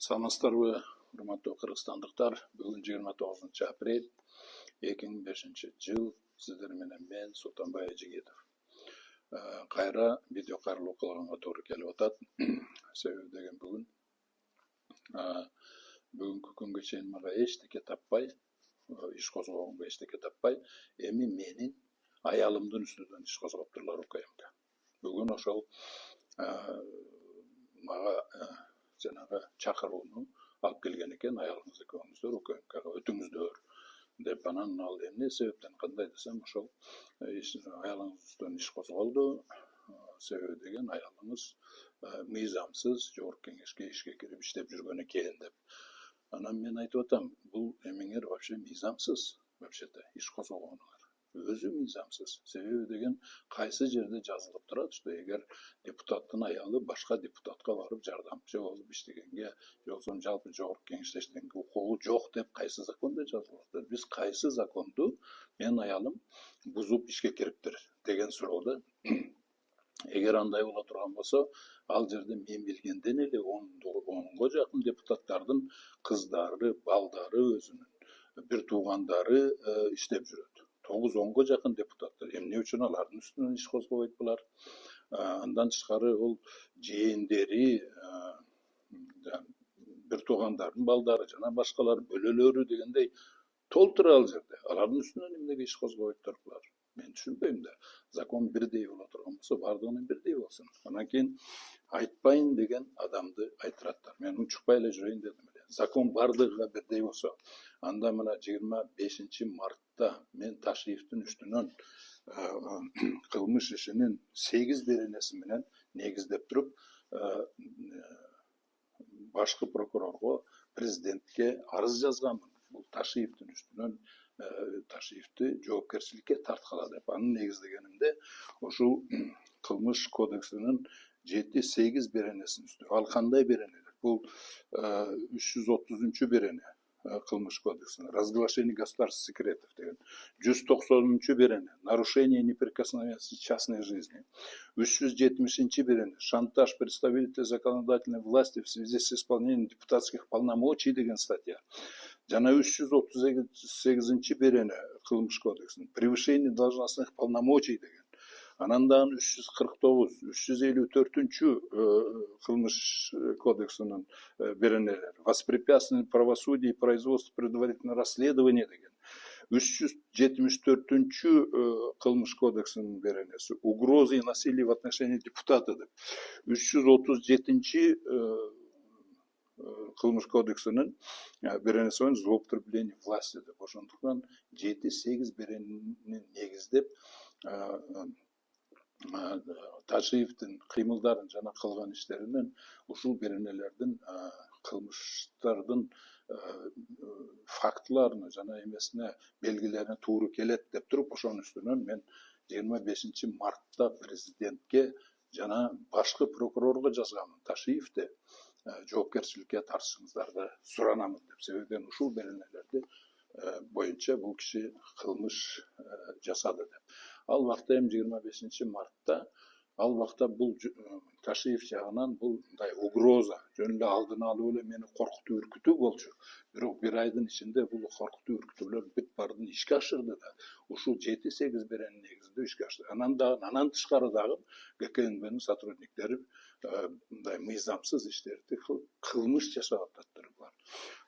Саламатсыздарбы, урматтуу кыргызстандыктар. Бүгүн 29 апрель 2005 жыл. Сиздер менен мен Султанбай Эжегетов. Кайра видео кайрылуу кылганга туура келип атат. Себеби деген бүгүнкү күнгө чейин мага эчтеке таппай, иш козгогонго эчтеке таппай, эми менин аялымдын үстүнөн иш козгоптурлар УКМК. Бүгүн ошол мага жанагы чакырууну алып келген экен, аялыңыз экөөңүздөр УКМКга өтүңүздөр деп. Анан ал эмне себептен кандай десем, ошол аялыңыз үстүнөн иш козголду. Себеби деген аялыңыз мыйзамсыз жогорку кеңешке ишке кирип иштеп жүргөн экен деп. Анан мен айтып атам, бул эмеңер вообще мыйзамсыз, вообще-то иш козгогонуңар өзү мыйзамсыз. Себеби деген кайсы жерде жазылып турат, что эгер депутаттын аялы башка депутатка барып жардамчы болуп иштегенге, жоксо жалпы жогорку кеңеште иштегенге укугу жок деп кайсы закондо жазылып атат? Биз кайсы законду менин аялым бузуп ишке кириптир деген суроодо. Эгер андай боло турган болсо, ал жерде мен билгенден эле 10го жакын депутаттардын кыздары, балдары, өзүнүн бир туугандары иштеп жүрөт. 9-10го жакын депутаттар. Эмне үчүн алардын үстүнөн иш козгобойт булар? Андан тышкары ол жээндери, бир туугандардын балдары жана башкалар бөлөлөрү дегендей толтура ал жерде. Алардын үстүнөн эмнеге иш козгобойттур булар? Мен түшүнбөйм да. Закон бирдей боло турган болсо, бардыгынын бирдей болсун. Анан кийин айтпайын деген адамды айтыраттар. Мен учукпай эле жүрөйүн дедим эле. Закон бардыгыга бирдей болсо, анда мына 25 мартта мен Ташиевдин үстүнөн кылмыш ишинин 8 беренеси менен негиздеп туруп, башкы прокурорго, президентке арыз жазганмын. Бул Ташиевдин үстүнөн Ташиевди жоопкерчиликке тарткыла деп. Анын негиздегенимде ушул кылмыш кодексинин 7-8 беренесин үстү. Ал кандай беренелер? Бул 330 берене кылмыш кодексинин, разглашение государственных секретов деген. 190 берене нарушение неприкосновенности частной жизни. 370 берене шантаж представителей законодательной власти в связи с исполнением депутатских полномочий деген статья. Жана 338 берене кылмыш кодексинин превышение должностных полномочий деген. Анан дагы 349, 354 кылмыш кодексинин беренелер. Воспрепятствование правосудию и производство предварительного расследования деген. 374 кылмыш кодексинин беренеси. Угрозы и насилие в отношении депутата деп. 337 кылмыш кодексинин беренеси боюнча злоупотребление власти деп. Ошондуктан 7-8 беренени негиздеп Ташиевдин кыймылдарын жана кылган иштеринен ушул беренелердин кылмыштардын фактыларына жана эмесине белгилерине тууру келет деп туруп, ошонун үстүнөн мен 25 мартта президентке жана башкы прокурорго жазганмын. Ташиевди жоопкерчиликке тартышыңыздарды суранамын деп. Себеби ушул беренелерди боюнча бул киши кылмыш жасады деп. Ал вакытта 25 мартта, ал вакытта бул Ташиев жагынан бул мындай угроза, жөн эле алдын алып эле мени коркутуп үркүтүү болчу. Бирок бир айдын ичинде бул коркутуу үркүтүүлөр бүт бардын ишке ашырды да. Ушул 7-8 беренин негизинде ишке ашырды. Анан тышкары дагы ГКНБнын сотрудниктери мындай мыйзамсыз иштерди кылмыш жасап ататтыр булар.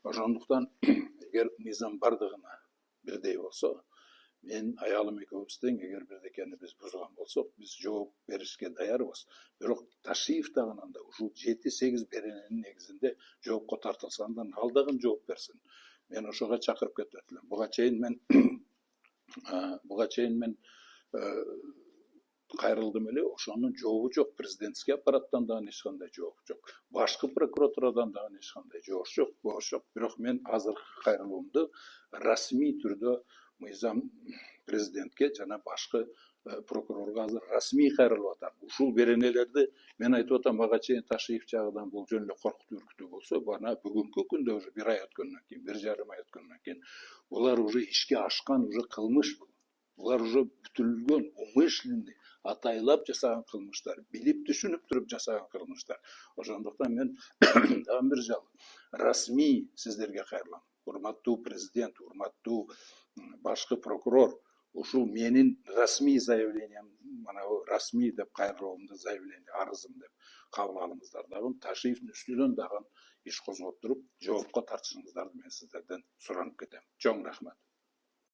Ошондуктан эгер мыйзам бардыгына бирдей болсо, мен аялым экөөбүздүн эгер бирдекени биз бузган болсок, биз жооп беришке даярбыз. Бирок Ташиев дагынан да ушул 7-8 берененин негизинде жоопко тартылса, андан ал дагы жооп берсин. Мен ошого чакырып кетет элем. Буга чейин мен кайрылдым эле, ошонун жообу жок. Президентский аппараттан дагы эч кандай жооп жок. Башкы прокуратурадан дагы эч кандай жооп жок. Бирок мен азыркы кайрылуумду расмий түрдө мыйзам президентке жана башкы прокурорго азыр расмий кайрылып атам. Ушул беренелерди мен айтып атам, ага чейин Ташиев жагынан бул жөн эле коркутуу үркүтүү болсо, бана бүгүнкү күндө уже 1 ай өткөндөн кийин, 1,5 ай өткөндөн кийин булар уже ишке ашкан, уже кылмыш. Булар уже бүтүлгөн, умышленный, атайлап жасаған кылмыштар, билип түшүнүп туруп жасаған кылмыштар. Ошондуктан мен дагы бир жолу расмий сиздерге кайрылам. Урматтуу президент, урматтуу башкы прокурор, ушул менин расмий заявлением, манабу расмий деп кайрылуумду заявление, арызым деп кабыл алыңыздар дагы. Ташиевдин үстүнөн дагы иш козгоп туруп жоопко тартышыңыздарды мен сиздерден суранып кетем. Чоң рахмат.